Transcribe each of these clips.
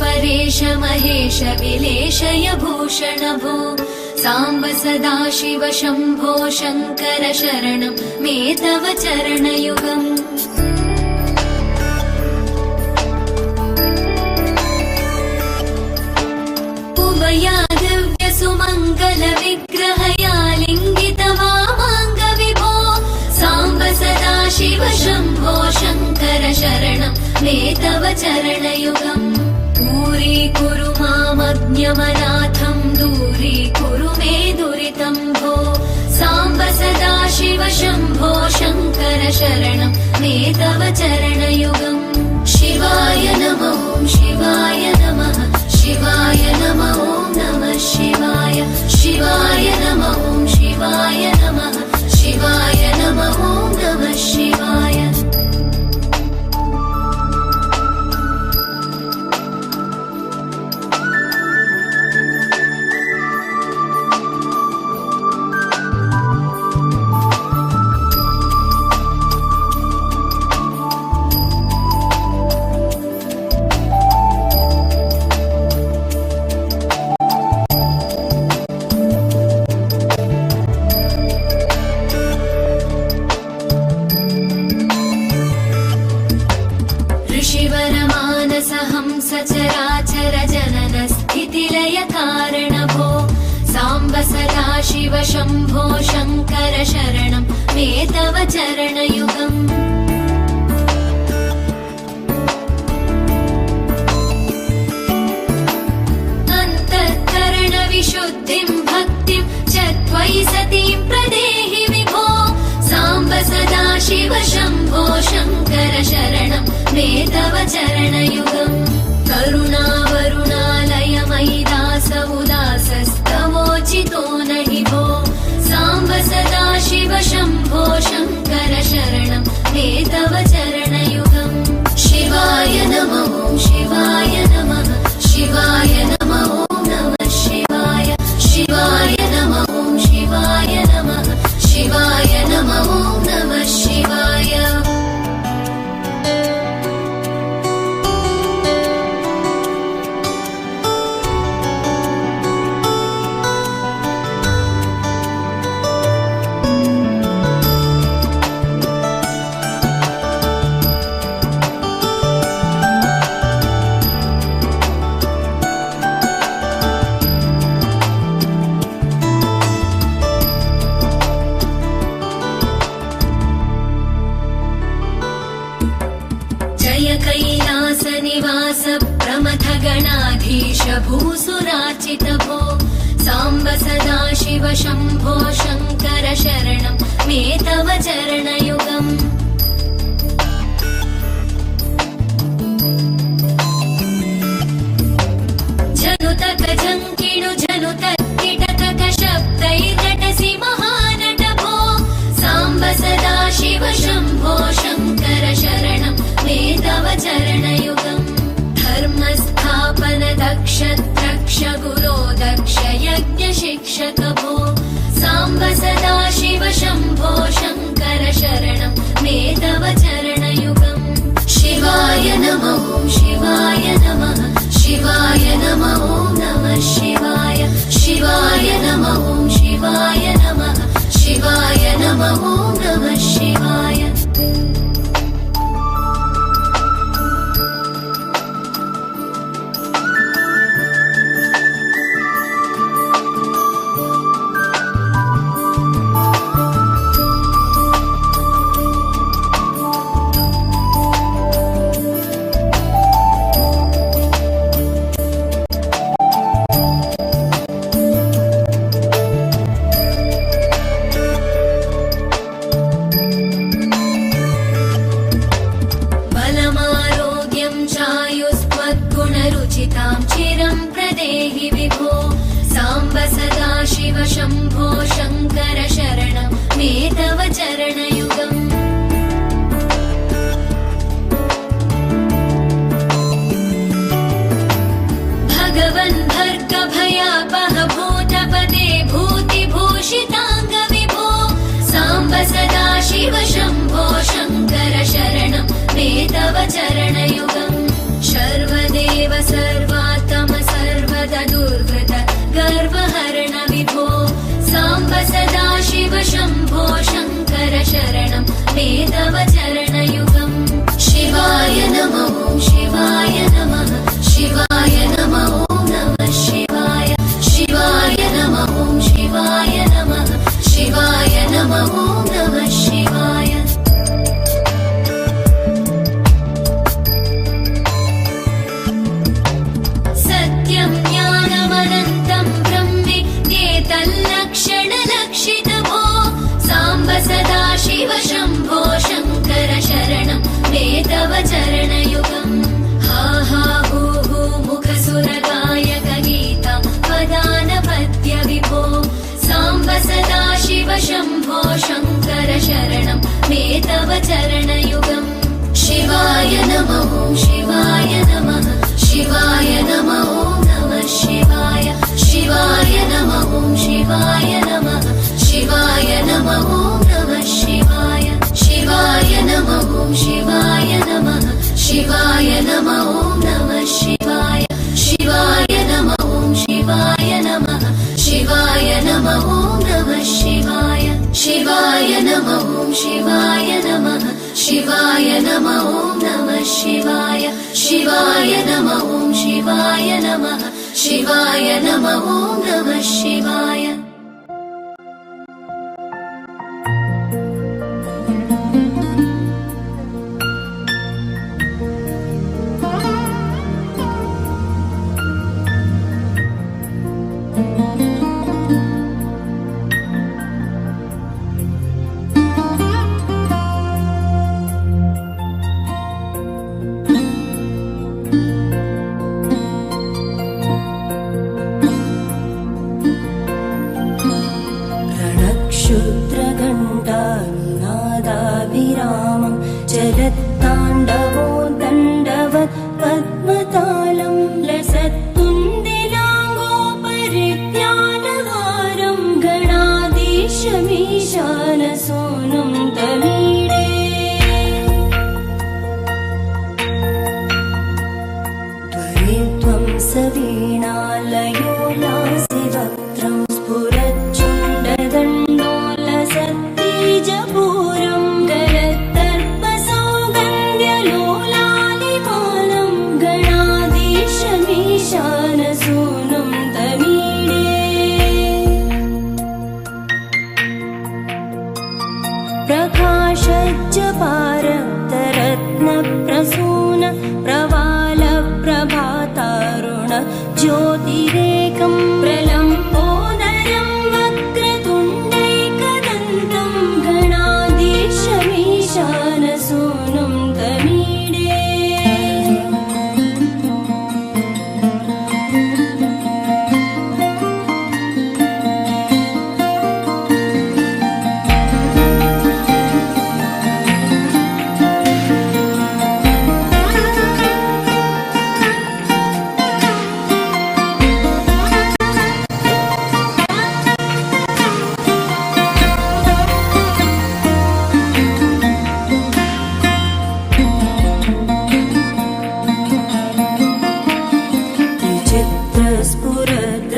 परेश महेश विलेशय भूषण भो साम्ब सदाशिव शम्भो शङ्कर शरणं मे तव चरणयुगम् उमया दिव्य सुमङ्गल विग्रहया लिङ्गित वामाङ्ग विभो साम्ब सदाशिव शम्भो शङ्कर शरणं मे तव चरणयुगम् दूरीकुरु मामज्ञमनाथं दूरीकुरु मे दुरितं भो साम्ब सदाशिव शम्भो शङ्कर शरणं मे तव चरणयुगम् शिवाय नमः शिवाय नमः शिवाय नमः नमः शिवाय शिवाय नमः शिवाय नमः शिवाय नमः नमः शिवाय सचराचर जनन स्थितिलय कारण भो साम्ब सदाशिव शम्भो शङ्कर शरणं मे तव चरणयुगम् अन्तःकरण विशुद्धिं भक्तिं च त्वयि सतीं प्रदेहि विभो साम्ब सदाशिव शम्भो शङ्कर शरणं मे तव चरणयुगम् करुणावरुणालय मयि दास उदासस्तवोचितो नहि भो साम्ब सदाशिव शम्भो शङ्कर शरणं मे तव चरणयुगम् शिवाय नमः शिवाय नमः शिवाय नमः नमः शिवाय शिवाय नमः शिवाय नमः शिवाय नमः नमः शिवाय कैलास निवास प्रमथ गणाधीश भूसुरार्चित भो साम्ब सदाशिव शम्भो शङ्कर शरणं मे तव चरणयुगम् जनुतक जङ्किणु जनुतक किटतक शब्दैर्नटसि महानट भो साम्ब सदाशिव शम्भो शङ्कर शरणं मे तव चरणयुगम् धर्मस्थापन दक्ष द्रक्ष गुरो दक्ष यज्ञ शिक्षक भो साम्ब सदाशिव शम्भो शङ्कर शरणं मे तव चरणयुगम् शिवाय नमः शिवाय नमः शिवाय नमः नमः शिवाय शिवाय नमः शिवाय नमः शिवाय नमः नमः शिवाय चिरं प्रदेहि विभो साम्ब सदाशिव शम्भो शङ्कर शरणं मे तव चरणयुगम् भगवन् भर्ग भयापह भूतपदे भूतिभूषिताङ्ग विभो साम्ब सदाशिव शम्भो शङ्कर शरणं मे तव चरणयुगम् सर्वदेव देव सर्वात्म सर्वदा दुर्वृत गर्वहरण विभो साम्ब सदा शिव शम्भो शङ्कर शरणं मे तव चरणयुगम् शिवाय नमः शिवाय नमः शिवाय नमः नमः शिवाय शिवाय नमः शिवाय नमः शिवाय नमः नमः शिवाय सत्यं ज्ञानमनन्तं ब्रह्मेतल्लक्षणलक्षितभो साम्ब सदा शिव शम्भो शङ्कर शरणं मे तव चरणयुगम् हा हा हू हू मुखसुरगायक गीता वदानपत्य विभो साम्ब सदा शिव शम्भो शङ्कर शरणं मे तव चरणयुगम् शिवाय नमः शिवाय नमः शिवाय नमः नमः शिवाय शिवाय नमः शिवाय नमः शिवाय नमः नमः शिवाय शिवाय नमः शिवाय नमः शिवाय नमः नमः शिवाय शिवाय नमः शिवाय नमः शिवाय नमः नमः शिवाय शिवाय नमः शिवाय नमः शिवाय नमः नमः शिवाय शिवाय नमः शिवाय नमः शिवाय नमः नमः शिवाय रणक्षुद्रघण्टानिनादाभिरामं चलत्ताण्डवो दण्डवत् पद्मतालं लसत्तुन्दिलाङ्गोपरिज्ञानहारं गणाधीशमीशानसोनं तमीडे त्वरित्वं सवीणालयो लासिवक्त्रं स्फुरच्चुण्डदण्डोलसत्तेजपूरं गलत्तर्पसौगन्ध्यलोलालिमानं गणाधीशमीशानसूनं तमीडे प्रकाशज्जपारक्तरत्नप्रसून प्रवालप्रभातारुण ज्योतिरेकं प्रलम्बोदरं वक्रतुण्डैकदन्तं गणाधीशमीशानसूनं तमीडे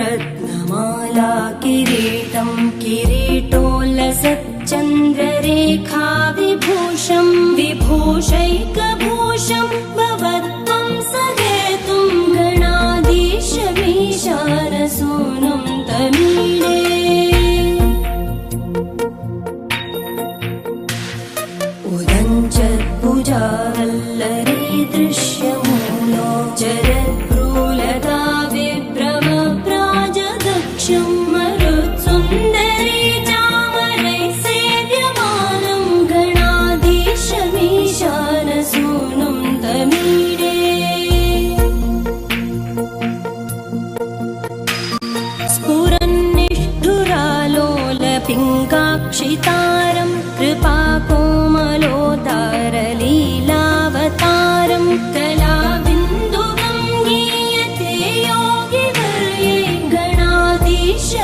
विचित्रस्फुरद्रत्नमाला किरीटं किरीटोल्लसच्चन्द्ररेखा विभूषं विभूषैकभूषं भवत्वं सहेतुं गणाधीशमीशानसूनं तमीडे उदञ्चत्भुजावल्लरी दृश्यमूलो जरद्भ्रूलता विभ्रमप्राजदक्षं मरुत्सुन्दरी चामरैः सेव्यमानं गणाधीशमीशानसूनं तमीडे स्फुरन्निष्ठुरालोलपिङ्गाक्षितारं कृपाकोमलोदारलीलावतारं कलाबिन्दुगं गीयते योगिवर्ये गणाधीशमीशानसूनं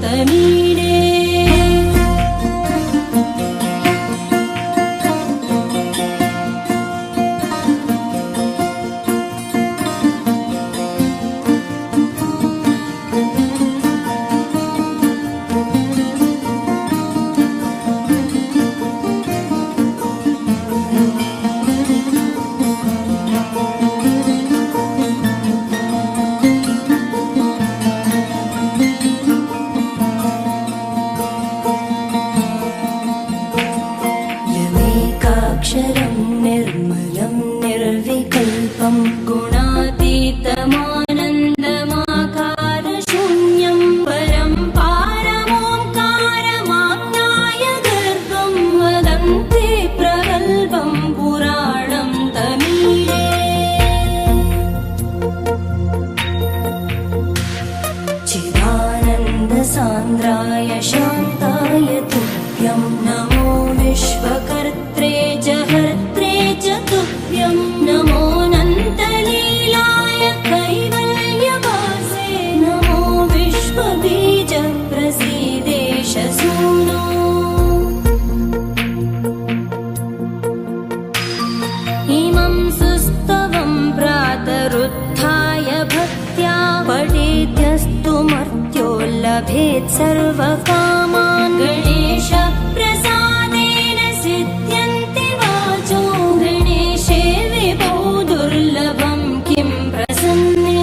तमीडे निराक्षरं निर्मलं निर्विकल्पं गुणातीतमानन्दमाकारशून्यं परं पारमोङ्कारमाज्ञाय गर्भं वदन्ति प्रगल्भं पुराणं तमीळे चिदानन्दसान्द्राय शान्ताय तुभ्यं नमो विश्वकर्त्रे जहर्त्रे च तुभ्यं नमोऽनन्तलीलाय कैवल्यवासे नमो विश्वबीजप्रसीदेश सूनो इमं सुस्तवं प्रातरुत्थाय भक्त्या पठेद्यस्तु मर्त्यो लभेत् सर्वकामान् गणेशप्रसादेन सिद्ध्यन्ति वाचो गणेशे विभो दुर्लभं किं प्रसन्ने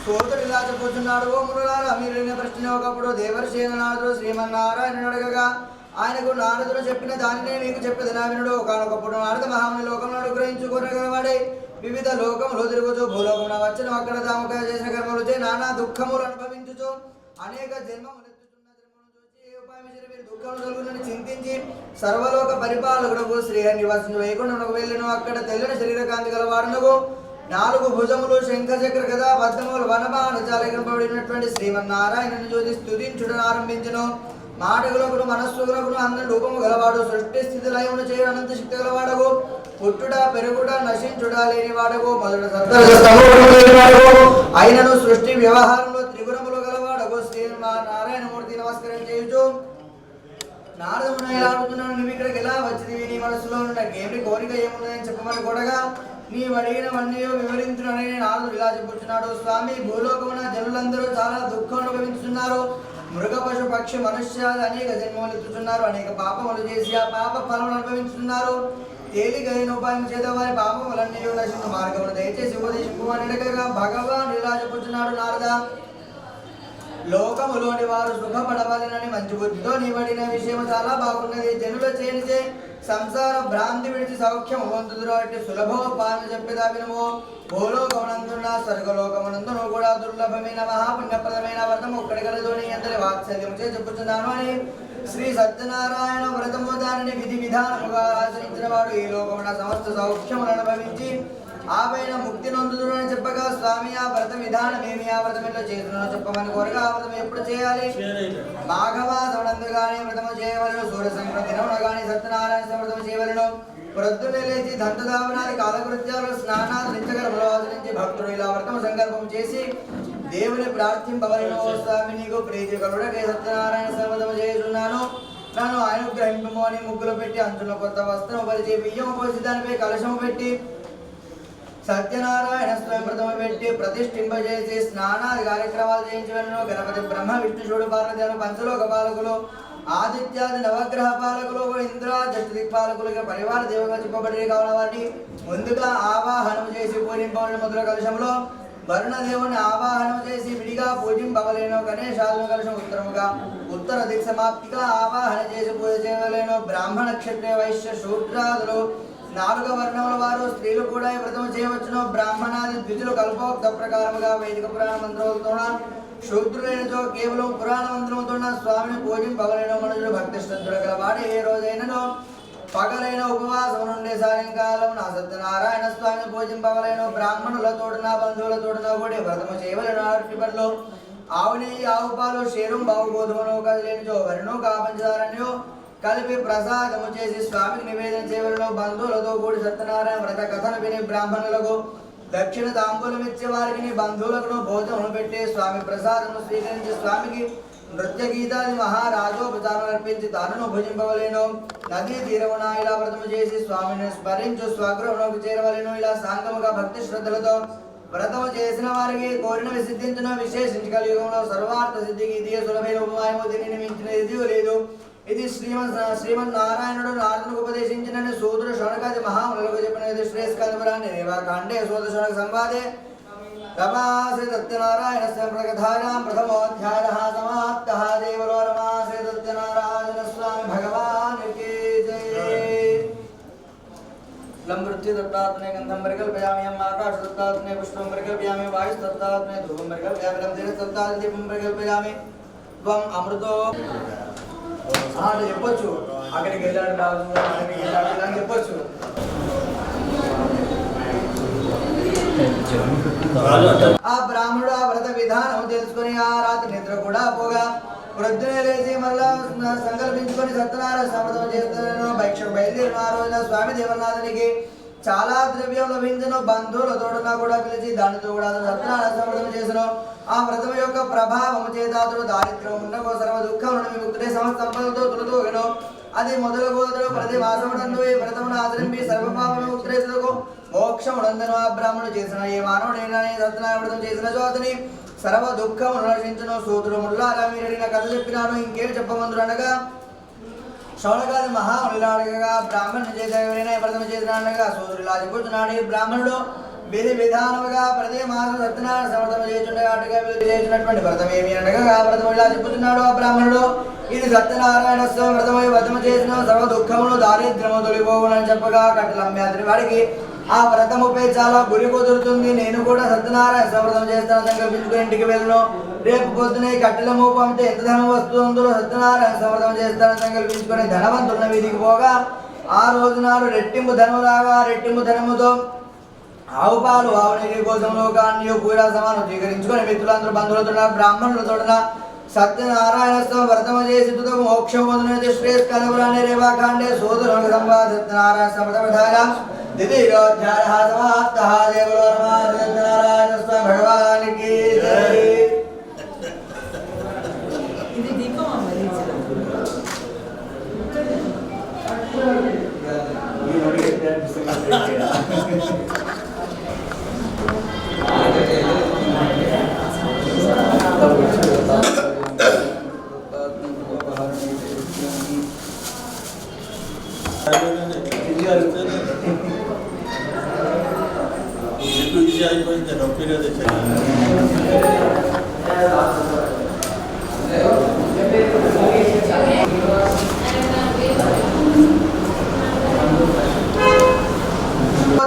సోదరుడు ఇలా చెప్పుచున్నాడు, ఓ మునులారా, మీరు ప్రశ్న ఒకప్పుడు దేవర్షి నారదుడు శ్రీమన్నారాయణుడు అడగగా ఆయనకు నారదుడు చెప్పిన దానినే మీకు చెప్పేది నా వినుడు. ఒకనొకప్పుడు నారద మహాముని లోకంలో అనుగ్రహించుకునగలవాడే వివిధ లోకములు తిరుగుచు భూలోకమున వచ్చిన అక్కడ తాము చేసిన కర్మలు చే నానా దుఃఖములు అనుభవించుచు అనేక జన్మములు చూసి ఉపాయం మీరు దుఃఖములు కలుగునని చింతించి సర్వలోక పరిపాలకుడు శ్రీహరి నివాసించు వైకుంఠమునకు వెళ్ళను. అక్కడ తెల్లని శరీరకాంతి గలవాడునకు 4 భుజములు శంఖచక్ర గదా పద్మములు వనబాణజాలపడినటువంటి శ్రీమన్నారాయణుని జ్యోతి స్తుతించుటను ఆరంభించును. మాటకులకు మనస్సుకులకు అందరి రూపము గలవాడు, సృష్టి స్థితి లయమును చేయు అనంత శక్తి గలవాడగు, పుట్టుట పెరుగుట నశించుట లేని వాడగు, మొదటి అయినను సృష్టి వ్యవహారంలో త్రిగుణములు గలవాడగు శ్రీమన్నారాయణమూర్తి నమస్కారం చేయుచు నారదమున ఎలా అడుగుతున్నాను, నువ్వు ఇక్కడికి ఎలా వచ్చింది, నీ మనసులో ఉన్న ఏమి కోరిక ఏముందని చెప్పమని కూడగా నీవు అడిగినవన్నీ వివరించునని నారదుడు ఇలా చెప్పుచున్నాడు. స్వామి, భూలోకమున జనులందరూ చాలా దుఃఖం అనుభవించుతున్నారు. మృగ పశు పక్షి మనుష్యాలు అనేక జన్మలు ఎత్తుతున్నారు. అనేక పాపములు చేసి ఆ పాప ఫలములు అనుభవించుతున్నారు. తేలికైన ఉపాయం చేత వారి పాపములన్నీ నశించు మార్గమును దయచేసి ఉపదేశింపమని అడగగా భగవాన్ ఇలా చెప్పుచున్నాడు, నారద, లోకములోని వారు సుఖపడవాలని మంచి బుద్ధితో నీవడిన విషయం చాలా బాగున్నది. జనుల చేనిచే సంసార భ్రాంతి విడిచి సౌఖ్యం పొందుదురు. అట్టి సులభోపాయం చెప్పేదా వినుము. భూలోకమునందున్న స్వర్గలోకమునందును కూడా దుర్లభమైన మహాపుణ్యప్రదమైన వ్రతం ఒక్కడి కలదు. నీ అందరి వాత్సల్యం చే చెప్పుచున్నాను అని శ్రీ సత్యనారాయణ వ్రతము దానిని విధి విధానముగా ఆచరించిన వాడు ఈ లోకమున సమస్త సౌఖ్యములను అనుభవించి ఆపైన ముక్తి నొందుదురు అని చెప్పగా, స్వామి, ఆ వ్రత విధానం ఏమి, ఆ వ్రతం ఎట్లా చేస్తున్నానో చెప్పమని కోరగా, ఆ వ్రతం ఎప్పుడు చేయాలి? మాఘమాసమునందు గాని వ్రతము చేయవలను, సూర్య సంక్రాంతి దినమున గాని సత్యనారాయణ వ్రతము చేయవలను. ప్రొద్దునే లేచి దంతదావనాది కాలకృత్యాలు స్నానాలు నిత్యకర్మలు ఆచరించి భక్తుడు ఇలా వ్రతము సంకల్పం చేసి దేవుని ప్రార్థింపవలను. స్వామి, నీకు ప్రీతి కలుగుటకై సత్యనారాయణ వ్రతము చేస్తున్నాను, నన్ను అనుగ్రహింపము అని ముగ్గులు పెట్టి అంచులో కొత్త వస్త్రము పరిచి బియ్యము పోసి దానిపై కలశము పెట్టి సత్యనారాయణ స్వయం వ్రతము పెట్టి ప్రతిష్ఠింపజేసి స్నానాది కార్యక్రమాలు చేయించవలను. గణపతి బ్రహ్మ విష్ణుశివుడు పార్వతి పంచలోక పాలకులు ఆదిత్యాది నవగ్రహ పాలకులు ఇంద్ర దష్టి దిక్పాలకులుగా పరివార దేవగా చెప్పబడి కావున వారిని ముందుగా ఆవాహనం చేసి పూజింపవలను. మొదల కలశంలో వరుణ దేవుని ఆవాహనం చేసి విడిగా పూజింపవలేను. గణేశాలను కలశం ఉత్తరముగా ఉత్తర దిక్ సమాప్తిగా ఆవాహన చేసి పూజ చేయవలేను. బ్రాహ్మణ క్షత్రియ వైశ్య శూద్రాదులు 4 వర్ణముల వారు స్త్రీలు కూడా ఈ వ్రతం చేయవచ్చును. బ్రాహ్మణాది ద్విజులు కల్పోక్త ప్రకారముగా వైదిక పురాణ మంత్రములతో, శూద్రులైనతో కేవలం పురాణ మంత్రముతో స్వామిని పూజింపవలేను. మనుషులు భక్తి శ్రద్ధులు గలవాడు ఏ రోజైనను పగలైన ఉపవాసం నుండి సాయంకాలం నా సత్యనారాయణ స్వామిని పూజింపవలేను. బ్రాహ్మణులతోడు నా బంధువులతోడు కూడి వ్రతము చేయవలేను. అరటి పండ్లు, ఆవు నెయ్యి, ఆవు పాలు, క్షీరం, బావు గోధుమను కదిలేనిచో వరిను కాపంచదారని కలిపి ప్రసాదము చేసి స్వామికి నివేదన చేయవలను. బంధువులతో కూడి సత్యనారాయణ వ్రత కథను విని బ్రాహ్మణులకు దక్షిణ తాంబూలం ఇచ్చే వారికి బంధువులకు భోజనము పెట్టి స్వామి ప్రసాదము స్వీకరించి స్వామికి నృత్య గీతాది మహారాజోపచారం అర్పించి తాను భుజింపవలేను. నదీ తీరమున ఇలా వ్రతము చేసి స్వామిని స్మరించు స్వగృహమునకు చేరవలేను. ఇలా సాంగముగా భక్తి శ్రద్ధలతో వ్రతము చేసిన వారికి కోరినవి సిద్ధించిన విశేషించి కలియుగంలో సర్వార్థ సిద్ధికి ఇది సులభమైన ఉపాయము, దీనిని మించిన ఇది లేదు. ఇది శ్రీమన్నారాయణుడు నారదునికి ఉపదేశించిన సూదుడు శౌనకాది మహామునులకు చెప్పిన శ్రేష్ఠాంతపురాన్ని రేవాకాండే సూద శౌనక సంవాదే రమాశ్రీ సత్యనారాయణ ప్రకథాయాం ప్రథమోధ్యాయః సమాప్తః. దేవలో రమాశ్రీ సత్యనారాయణ స్వామి భగవానికి జై. लंबृत्ति दत्तात्मने गंधं परिकल्पयामि, हम आकाश दत्तात्मने पुष्पं परिकल्पयामि, वायु दत्तात्मने धूपं परिकल्पयामि, गंधेन दत्तात्मने दीपं परिकल्पयामि. त्वं अमृतो ఆడు చెప్పొచ్చు, అక్కడికి వెళ్ళాడు రాజు, అక్కడికి వెళ్ళాడు ఇలా చెప్పొచ్చు. ఆ బ్రాహ్మణుడు ఆ వ్రత విధానం తెలుసుకొని ఆ రాత్రి నిద్ర కూడా పోగా ప్రొద్దునే లేచి మళ్ళా సంకల్పించుకొని సత్యనారాయణ వ్రతం చేస్తున్నాను. భిక్షకు బయలుదేరిన ఆ రోజున స్వామి దేవనాథునికి చాలా ద్రవ్యం లభించను. బంధువులతోడుగా కూడా పిలిచి దానితో కూడా సత్యనారాయణ వ్రతం చేసను. ఆ వ్రతం యొక్క ప్రభావము చేత అతడు దారిద్ర్యం ఉండకో సర్వ దుఃఖం విముక్తుడే సమస్త సంపదలతో తులతూగను. అది మొదలుగోదరు ప్రతి మాసమునందు ఈ వ్రతమును ఆచరించి సర్వపాప విముక్తుడేతులకు మోక్షమునందను. ఆ బ్రాహ్మణుడు చేసిన ఏ మానవుడైనా సత్యనారాయణ వ్రతం చేసిన చోతని సర్వ దుఃఖము నశించును. సూత్రుడు ముల్లారా మీరు కథ చెప్పినాను, ఇంకేం చెప్పమందురు అనగా శౌనకాది మహామునిలా అడగగా బ్రాహ్మణుని చేత ఎవరైనా వ్రతం చేసిన అనగా సూత్రుడు ఇలా చెప్పుతున్నాడు. ఈ బ్రాహ్మణుడు విధి విధానముగా ప్రతి మాసం సత్యనారాయణ సమర్థం చేయుచుండగా చేసినటువంటి వ్రతం ఏమి అనగా వ్రతం ఇలా చెప్పుతున్నాడు ఆ బ్రాహ్మణుడు. ఇది సత్యనారాయణ స్వామి వ్రతమై వ్రతం చేసిన సర్వ దుఃఖములు దారిద్ర్యము తొలిపోవునని చెప్పగా కట్టెలమ్మే అతని వాడికి ఆ వ్రతముపై చాలా గురి కుదురుతుంది. నేను కూడా సత్యనారాయణ వ్రతం చేస్తాను సంకల్పించుకుని ఇంటికి వెళ్ళను. రేపు పొద్దున కట్టెల మూపు అంటే ఎంత ధనం వస్తుందో సత్యనారాయణ వ్రతం చేస్తానని సంకల్పించుకుని ధనవంతున్న వీధికి పోగా ఆ రోజు నాడు రెట్టింపు ధనములాగా రెట్టింపు ధనముతో ఆవు పాలు ఆవు నీటి కోసం లోకాన్ని పూరా సమానం స్వీకరించుకొని మిత్రులందరూ బంధువులతో బ్రాహ్మణులతో సత్యనారాయణ స్వామి వ్రతము చేసి తుదకు మోక్షం పొందినది శ్రేష్ఠ రేవాకాండే సోదరులకు సంవాద సత్యనారాయణ సమర్థ ద్వితీయోధ్యాయ సమాప్తః. దేవులో నమః. సత్యనారాయణ స్వామి భగవానికి జై. ఇది దీపం అమ్మది. అయిపోయింది నొప్పిగా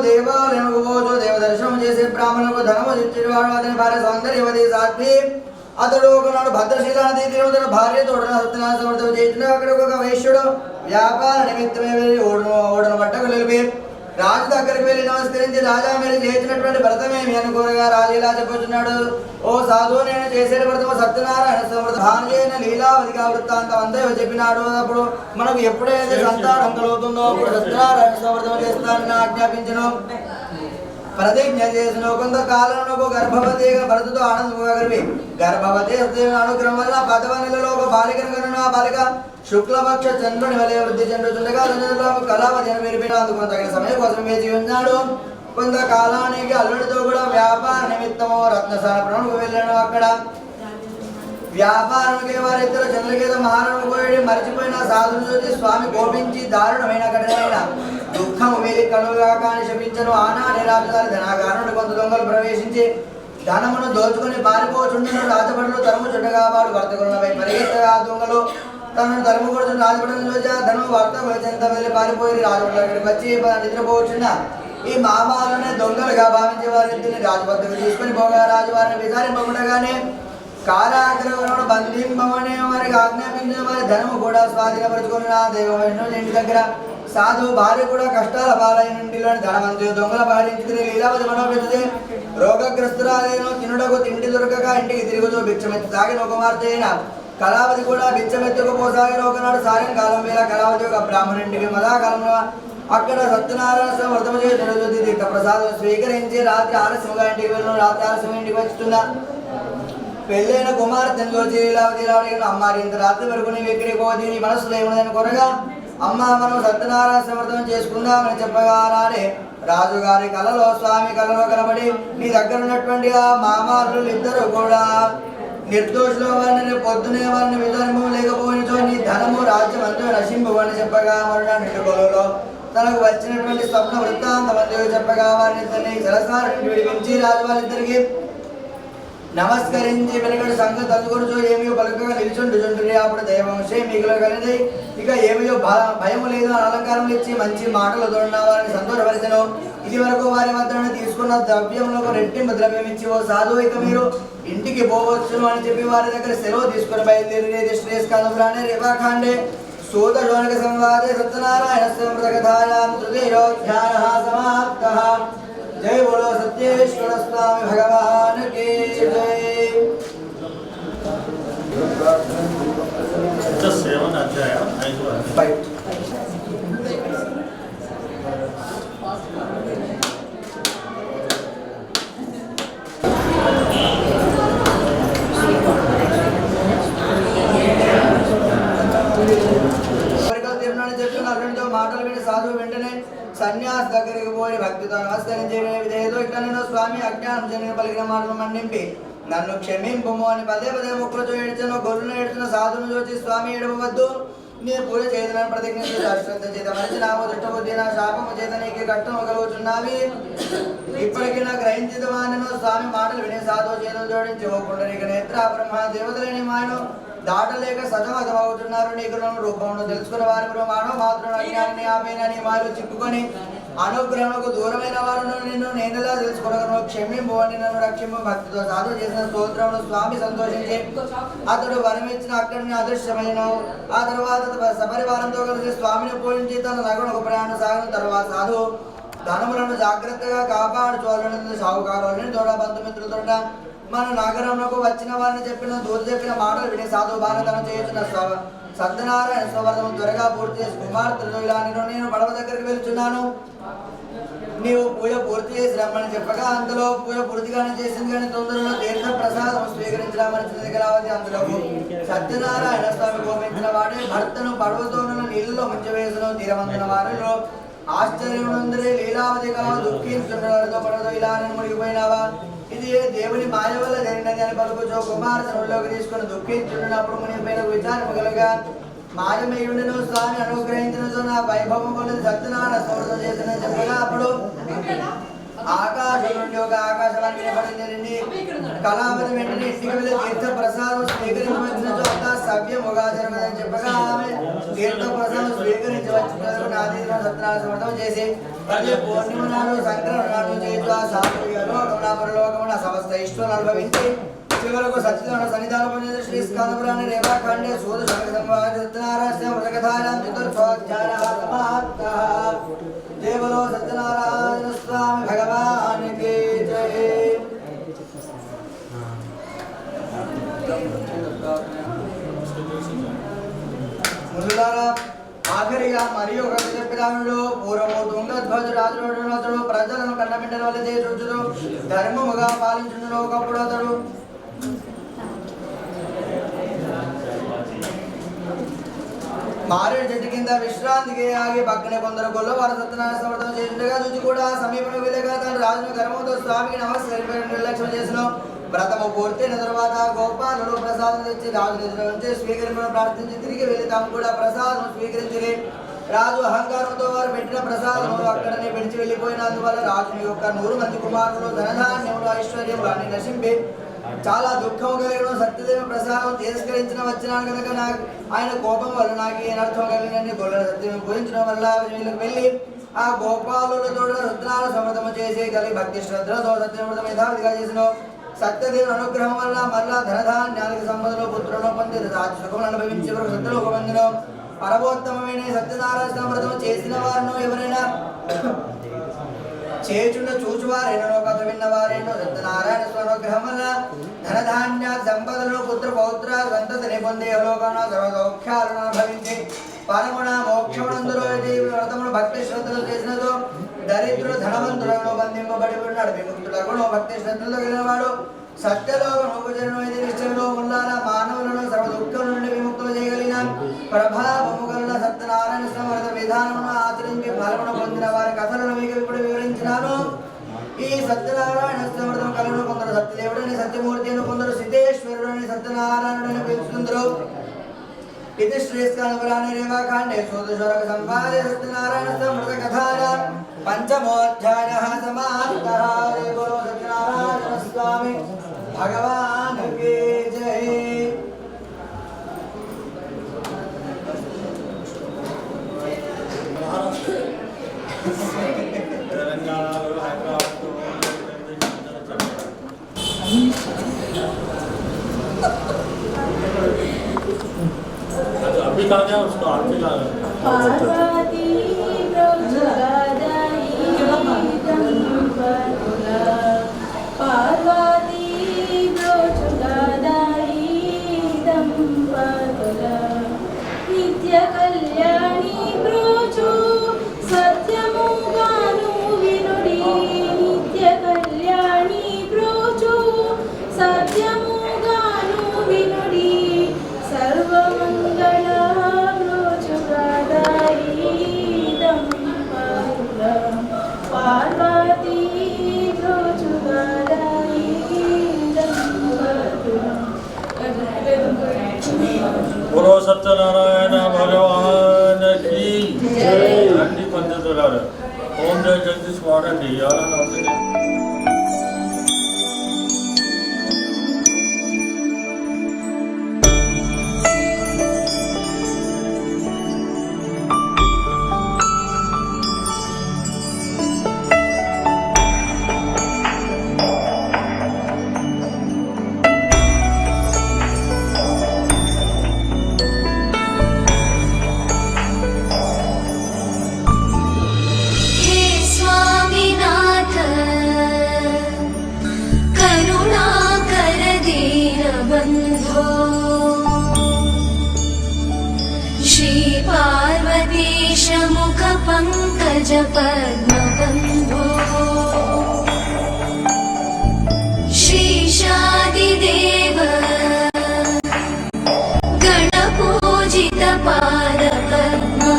దేవాలయముకు పోచు దేవ దర్శనం చేసే బ్రాహ్మణులకు ధనము ఇచ్చేవాడు. అతని భార్య సౌందర్యవతి సాధ్వి. అతడు ఒకనాడు భద్రశీల నదీ తీరుతున్న భార్య తోడన సత్యనారాయణ సమర్థం చేసిన అక్కడ ఒక వైశ్యుడు వ్యాపార నిమిత్తమే వెళ్ళి ఓడను పట్టకు నిలిపి రాజు దగ్గరికి వెళ్ళి నమస్కరించి రాజా మీరు చేసినటువంటి వ్రతమేమి అనుకోరగా రాజు ఇలా చెప్పుచున్నాడు. ఓ సాధువు నేను చేసే వ్రతము సత్యనారాయణ సమర్థ భార్యైన లీలావతిగా వృత్తాంతం అంతా చెప్పినాడు. అప్పుడు మనకు ఎప్పుడైతే సంతానం కలుగుతుందో అప్పుడు సత్యనారాయణ సమర్థం చేస్తానని ఆజ్ఞాపించను. ప్రతిజ్ఞ చేసిన కొంతకాలంలో గర్భవతిగా భరతుతో ఆనందంగా గర్భి గర్భవతి అనుగ్రహం వల్ల 10వ నెలలో ఒక బాలికను కనున ఆ బాలిక శుక్లపక్ష చంద్రుని వలె వృద్ధి చెందుతుండగా కళావతి అని పేరు పెట్టి అందుకు తగిన సమయం కోసం వేచి ఉన్నాడు. కొంతకాలానికి అల్లుడితో కూడా వ్యాపార నిమిత్తము రత్నసారపురంకు వెళ్ళాను. అక్కడ వ్యాపారానికి వారిద్దరు చంద్రకేత మహారాణు పోయి మరిచిపోయిన సాధును చూసి స్వామి కోపించి దారుణమైన కఠినమైన దుఃఖము వేలి కనుగా కానీ శపించను. ఆనాడే రాజుగారి ధనాగారుడు కొంత దొంగలు ప్రవేశించి ధనమును దోచుకుని పారిపోచుండను. రాజభటులు తరుముచుండగా వాడు వర్తకులపై పరిగెత్తగా దొంగలు తనను తరుముకొడుతున్న రాజభటులను చూసి ఆ ధనము వర్తకుల చెంత వెళ్ళి పారిపోయి రాజభటుల దగ్గరికి వచ్చి నిద్రపోవచ్చున్న ఈ మామాలనే దొంగలుగా భావించే వారిద్దరిని రాజభద్రకు తీసుకుని పోగా రాజువారిని విచారింపకుండగానే కారాగ్రహంలో బంధింపమని వారికి ఆజ్ఞాపించిన వారి ధనము కూడా స్వాధీనపరుచుకుని నా దేవ వైష్ణవుని ఇంటి దగ్గర సాధువు భార్య కూడా కష్టాల పాలైన ఇంటిలోని ధనవంతు దొంగల భార్యించుకుని లీలావతి మనోపెడితే రోగగ్రస్తురాలైన తినుడకు తిండి దొరకక ఇంటికి తిరుగుతూ భిక్షమెత్తి సాగిన ఒక కుమార్తె అయిన కళావతి కూడా భిక్షమెత్తుకుపోసాగిన ఒకనాడు సాయంకాలం వేళ కళావతి ఒక బ్రాహ్మణుంటికి మదాకాలంలో అక్కడ సత్యనారాయణ వ్రతము చేసి తీర్థ ప్రసాదం స్వీకరించి రాత్రి ఆలస్యంగా ఇంటికి వెళ్ళిన రాత్రి ఆలస్యం ఇంటికి వచ్చుతున్నా పెళ్ళైన కుమార్తెను చూచి లీలావతి అడిగిన అమ్మారి ఇంత రాత్రి వరకు నీవు ఎక్కడికి పోతే నీ మనసులో ఏముందని కొరగా అమ్మ మనం సత్యనారాయణ వ్రతం చేసుకుందామని చెప్పగా రాడే రాజుగారి కళలో స్వామి కళలో కనబడి నీ దగ్గర ఉన్నటువంటి ఆ మామాలు ఇద్దరు కూడా నిర్దోషులు వారిని పొద్దునే వారిని విధానము లేకపోయినచో నీ ధనము రాజ్యం అంతా నశింపు అని చెప్పగా మరునా నిండుకొలలో తనకు వచ్చినటువంటి స్వప్న వృత్తాంతం అంతా చెప్పగా వారిని ఇద్దరిని జలసారిని విడిపించి రాజు వారిద్దరికి నమస్కరించి వెనుకటి సంగతి అందుకొనుచో ఏమియో పలుకగా నిలుచుంటుంటుంది. అప్పుడు దైవంశే మిగులు కలిగి ఇక ఏమియో భయము లేదు అని అలంకారం ఇచ్చి మంచి మాటలు తోడిన వారిని సంతోషపరిచను. ఇది వరకు వారి వద్ద తీసుకున్న ద్రవ్యంలో రెట్టింపు ద్రవ్యం ఇచ్చి ఓ సాధువు ఇక మీరు ఇంటికి పోవచ్చును అని చెప్పి వారి దగ్గర సెలవు తీసుకుని బయలుదేరి శ్రేష్ఠానే రేవాఖండే సూత శోనక సంవాదే సత్యనారాయణ కథాయాం తృతీయోధ్యాయః సమాప్తః. जय बोलो सत्येश्वर स्वामी भगवान की जय. सेवन अध्याय 5. మాటలు విని సాధువు వెంటనే సన్యాసి దగ్గరికి పోయి భక్తితో నమస్కరించి విధేయతో ఇట్లా నేను స్వామి అజ్ఞానం జరిగిన పలికిన మాటలు మన్నింపి నన్ను క్షమింపుము అని పదే పదే ముక్కులతో ఏడ్చను. గొర్రెను ఏడ్చిన సాధువును చూసి స్వామి ఏడవద్దు నీ పూజ చేతన ప్రతిజ్ఞ అశ్రద్ధ చేత మనిషి నామో దుష్టబుద్ధి నా శాపము చేత నీకు కష్టము కలుగుతున్నావి. ఇప్పటికీ నా గ్రహించిన వాణ్ణను స్వామి మాటలు వినే సాధు చేతులు జోడించి ఓకుండా నీకు నేత్ర బ్రహ్మ దేవతలేని మాయను దాటలేక సతమతమవుతున్నారు. నీకు రూపమును తెలుసుకున్న వారి మానవ మాత్రం అజ్ఞానాన్ని ఆపైన నీ మాయలు చిక్కుకొని అనుగ్రహముకు దూరమైన వారు నిన్ను నేనెలా తెలుసుకోగలను. క్షమింపు అని నన్ను రక్షింపు. భక్తితో సాధు చేసిన స్తోత్రమును స్వామి సంతోషించి అతడు వరమిచ్చిన అక్కడిని అదృశ్యమైన ఆ తర్వాత సపరివారంతో కలిసి స్వామిని పూజించి తన నగరకు ప్రయాణం సాగిన తర్వాత సాధు ధనములను జాగ్రత్తగా కాపాడుకోవాలని సాహుకారులని తోడ బంధుమిత్రులతో మన నగరంలో వచ్చిన వారిని చెప్పిన దూరు చెప్పిన మాటలు విని సాధు భారతను చేయుచున్న సత్యనారాయణ స్వవర్ధము త్వరగా పూర్తి చేసి కుమార్తెలు ఇలా నేను పడవ దగ్గరికి వెళ్తున్నాను, నీవు పూజ పూర్తి చేసి రమ్మని చెప్పగా అంతలో పూజ పూర్తిగానే చేసింది. కానీ తొందరలో తీర్థ ప్రసాదం స్వీకరించడానికి గలావతి అందులో సత్యనారాయణ స్వామి గోపించిన వాడే భర్తను పడవతో నీళ్ళలో ముంచివేసిన తీరవంతున్న వారిలో ఆశ్చర్యముందరే లీలావతి కలవ దుఃఖించుండలతో పడదో ఇలా నేను మునిగిపోయినావా, ఇది దేవుని మాయ వల్ల జరిగినది అని పలుకుచో కుమార్తెలోకి తీసుకుని దుఃఖించున్నప్పుడు మునిగిపోయిన విచారముగలగా మాయమయుడును స్వామి అనుగ్రహించిన నా వైభవం వల్ల సత్యనారాయణ స్తోత్రం చేసిన చెప్పగా అప్పుడు ఆకాశం నుండి ఒక ఆకాశవాణి వినపడింది. కళావతి వెంటనే ఇంటికి వెళ్ళి తీర్థ ప్రసాదం స్వీకరించవచ్చిన చోట సవ్యముగా జరగదని చెప్పగా ఆమె తీర్థ ప్రసాదం స్వీకరించవచ్చిన నాదీలో సత్యనారాయణ సమర్థం చేసి పూర్ణిమ నాడు సంక్రమణ నాడు చేస్తూ ఆ సాధువుల పరలోకమున సమస్త ఈశ్వరులు అనుభవించి చివరకు సత్యనారాయణ సన్నిధానం పొందిన శ్రీ స్కందపురాణి రేవాఖండే సూద శంఖ సంవాద సత్యనారాయణ మృతకథాయాం చతుర్భోధ్యాయ దేవలో సత్యనారాయణ స్వామి భగవానికి జయ. ముందులారా ఆఖరిగా మరి ఒక చెప్పినాడు. పూర్వము తుంగధ్వజ రాజుడు ప్రజలను కన్నబిడ్డల వల్ల చేయుచుడు ధర్మముగా పాలించుడు. ఒకప్పుడు అతడు మారేడు చెట్టు కింద విశ్రాంతికి ఆగి పక్కనే కొందరు గొల్లవారు సత్యనారాయణ సమర్థం చేసిండగా చూసి కూడా సమీపంలో వెళ్ళగా తన రాజును గర్వంతో స్వామికి నమస్కరించి నిర్లక్ష్యం చేసిన. వ్రతము పూర్తయిన తర్వాత గోపాలుడు ప్రసాదం తెచ్చి రాజు ఎదురు ఉంచి స్వీకరించడం ప్రార్థించి తిరిగి వెళ్ళి తాము కూడా ప్రసాదం స్వీకరించి రాజు అహంకారంతో వారు పెట్టిన ప్రసాదములు అక్కడనే విడిచి వెళ్ళిపోయినందువల్ల రాజుని యొక్క 100 మంది కుమారులు ధనధాన్యములు ఐశ్వర్యములు అన్ని నశింపి చాలా దుఃఖం కలిగిన. సత్యదేవ ప్రసాదం తిరస్కరించిన వచ్చినాను కనుక ఆయన కోపం వల్ల నాకు ఏనర్థం కలిగిన గొల్ల సత్యం పూజించడం వల్ల వీళ్ళకి వెళ్ళి ఆ గోపాలులతో రుద్రాలు సమర్థము చేసి కలిగి భక్తి శ్రద్ధలతో సత్యమృతం యథావిధిగా చేసిన. సత్యదేవుని అనుగ్రహం వల్ల మళ్ళా ధనధాన్యాలకు సంబంధంలో పుత్రులను పొంది రాజసుఖములు అనుభవించి సత్యలోక పొందిన. పరమోత్తమైన సత్యనారాయణ సమర్థం చేసిన వారిను ఎవరైనా చేచుండ చూచువారేనో కథ విన్నవారేనో సత్యనారాయణ స్వనుగ్రహం వల్ల ధనధాన్య సంపదలు పుత్ర పౌత్ర సంతతిని పొంది లోకాన సర్వసౌఖ్యాలను అనుభవించి పరమున మోక్షమునందులో వ్రతమును భక్తి శ్రద్ధలు చేసినదో దరిద్రుడు ధనవంతులను బంధింపబడి ఉన్నాడు. విముక్తులకు భక్తి శ్రద్ధలు కలిగినవాడు సత్యలోకముజను నిశ్చయంలో ఉన్నార మానవులను సర్వ దుఃఖం నుండి విముక్తులు చేయగలిగిన ప్రభావము కలిగిన సత్యనారాయణ సమర్థ విధానమును ఆచరించి ఫలమును పొందిన వారి కథలను మీకు ఇప్పుడు వివరించినాను. ఈ సత్యనారాయణ సమర్థం కలిగిన కొందరు సత్యదేవుడని సత్యమూర్తి అని కొందరు సిద్ధేశ్వరుడని సత్యనారాయణుడని పిలుచుకుందరు. ఇది శ్రీస్కందపురాణి రేవాఖండే సూదశరక సంవాదే సత్యనారాయణ సమర్థ కథాయాం పంచమోధ్యాయః సమాప్తః. దేవో సత్యనారాయణ స్వామి భగవానికి జై. తెలంగాణలో హైదరాబాద్ अभी कहाँ गया उसको आरती ला पार्वती ब्रह्मगादाई दंपतुला पार्वती ब्रह्मगादाई दंपतुला नित्य कल्याणी ब्रोचु सत्यमुगानु विनुडी नित्य कल्याणी ब्रोचु सत्यमुगानु विनुडी सर्वमंगल पार्वती बोलो सत्यनारायण भगवान ఎవరండి ఎవరన్నా వస్తుంది हे स्वामीनाथ करुणाकर दीनबन्धो श्री पार्वतीश मुख पंकज पद्मबन्धो श्रीशादिदेव गणपूजित पादपद्मा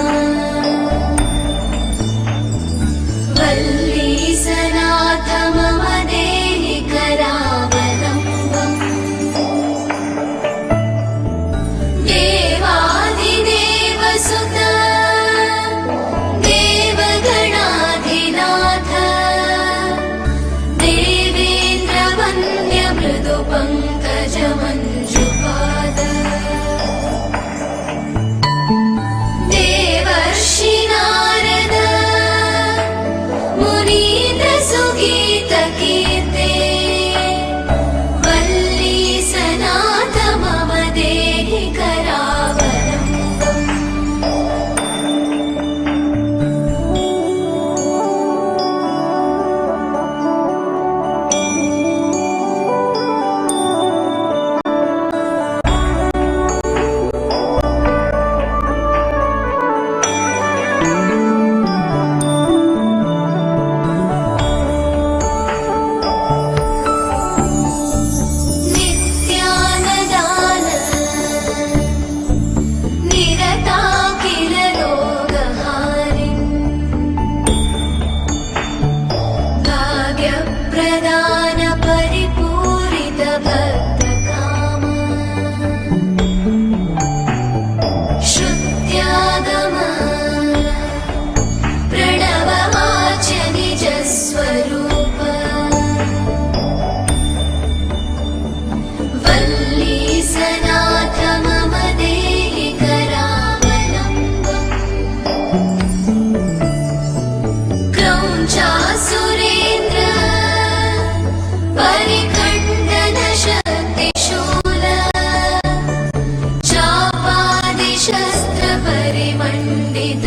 वल्लीसनाथ मम देहि करावलम्बम् देवादिदेवसुत देवगणाधिनाथ देवेन्द्रवन्द्य मृदुपङ्कजमञ्जुपाद देवर्षि नारद मुनीन्द्र सुगीत कीर्ते वल्लीसनाथ मम देहि करावलम्बम् नित्यानदान निरताखिलरोगहारिन् भाग्यप्रदान परिपूरित भक्तकाम श्रुत्यागम प्रणववाच निजस्वरूप वल्लीसनाथ मम देहि करावलम्बम् क्रौञ्चासुरेन्द्र परिखण्डन शक्तिशूल चापादिशस्त्र परिमण्डित